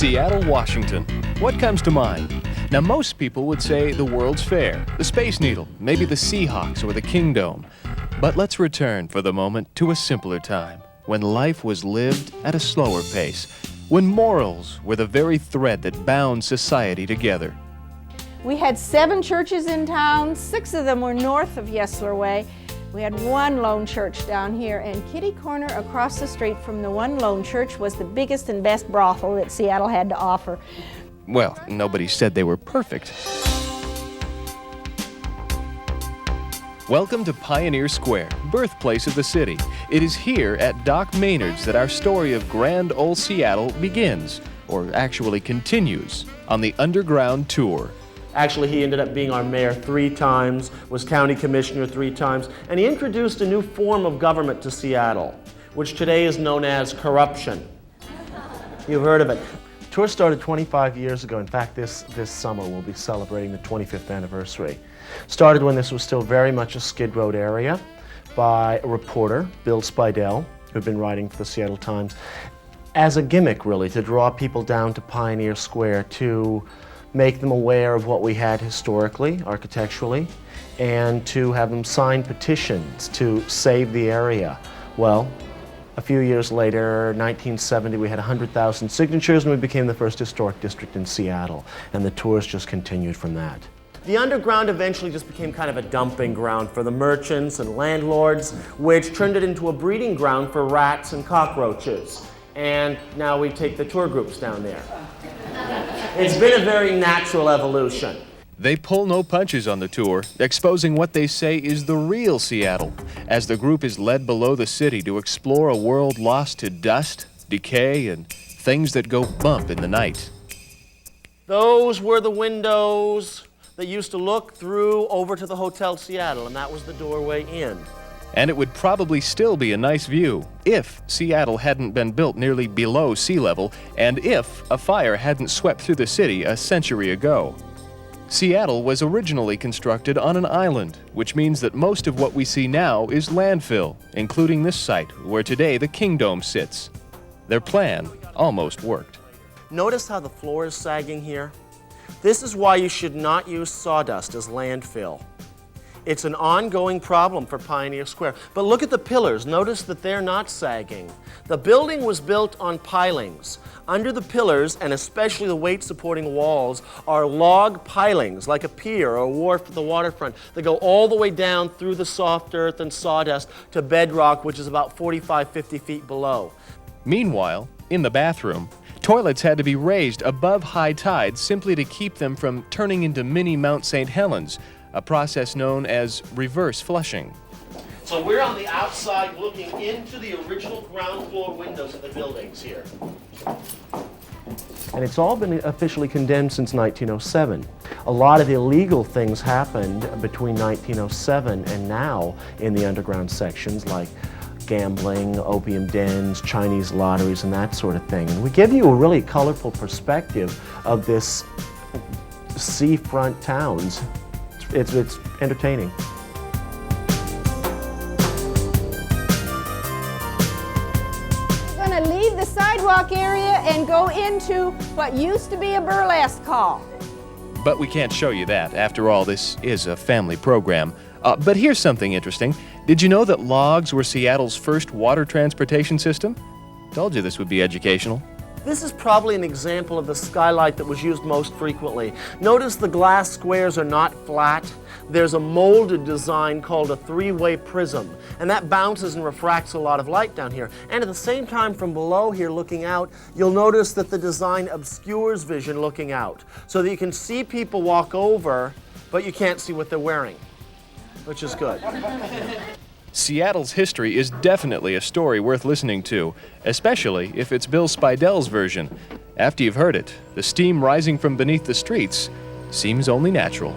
Seattle, Washington. What comes to mind? Now, most people would say the World's Fair, the Space Needle, maybe the Seahawks or the Kingdome. But let's return for the moment to a simpler time, when life was lived at a slower pace, when morals were the very thread that bound society together. We had 7 churches in town. 6 of them were north of Yesler Way. We had one lone church down here, and kitty corner across the street from the one lone church was the biggest and best brothel that Seattle had to offer. Well, nobody said they were perfect. Welcome to Pioneer Square, birthplace of the city. It is here at Doc Maynard's that our story of grand old Seattle begins, or actually continues, on the Underground Tour. Actually, he ended up being our mayor 3 times, was county commissioner 3 times, and he introduced a new form of government to Seattle, which today is known as corruption. You've heard of it. The tour started 25 years ago. In fact, this summer we'll be celebrating the 25th anniversary. Started when this was still very much a Skid Row area by a reporter, Bill Spidell, who'd been writing for the Seattle Times, as a gimmick, really, to draw people down to Pioneer Square, to make them aware of what we had historically, architecturally, and to have them sign petitions to save the area. Well, a few years later, 1970, we had 100,000 signatures and we became the first historic district in Seattle, and the tours just continued from that. The underground eventually just became kind of a dumping ground for the merchants and landlords, which turned it into a breeding ground for rats and cockroaches. And now we take the tour groups down there. It's been a very natural evolution. They pull no punches on the tour, exposing what they say is the real Seattle, as the group is led below the city to explore a world lost to dust, decay, and things that go bump in the night. Those were the windows that used to look through over to the Hotel Seattle, and that was the doorway in. And it would probably still be a nice view if Seattle hadn't been built nearly below sea level and if a fire hadn't swept through the city a century ago. Seattle was originally constructed on an island, which means that most of what we see now is landfill, including this site where today the Kingdome sits. Their plan almost worked. Notice how the floor is sagging here? This is why you should not use sawdust as landfill. It's an ongoing problem for Pioneer Square. But look at the pillars. Notice that they're not sagging. The building was built on pilings. Under the pillars, and especially the weight-supporting walls, are log pilings, like a pier or a wharf at the waterfront, that go all the way down through the soft earth and sawdust to bedrock, which is about 45-50 feet below. Meanwhile, in the bathroom, toilets had to be raised above high tide simply to keep them from turning into mini Mount St. Helens, a process known as reverse flushing. So we're on the outside looking into the original ground floor windows of the buildings here. And it's all been officially condemned since 1907. A lot of illegal things happened between 1907 and now in the underground sections, like gambling, opium dens, Chinese lotteries, and that sort of thing. And we give you a really colorful perspective of this seafront towns. It's entertaining. We're going to leave the sidewalk area and go into what used to be a burlesque hall. But we can't show you that. After all, this is a family program. But here's something interesting. Did you know that logs were Seattle's first water transportation system? Told you this would be educational. This is probably an example of the skylight that was used most frequently. Notice the glass squares are not flat. There's a molded design called a 3-way prism, and that bounces and refracts a lot of light down here. And at the same time, from below here looking out, you'll notice that the design obscures vision looking out, so that you can see people walk over, but you can't see what they're wearing, which is good. Seattle's history is definitely a story worth listening to, especially if it's Bill Spidell's version. After you've heard it, the steam rising from beneath the streets seems only natural.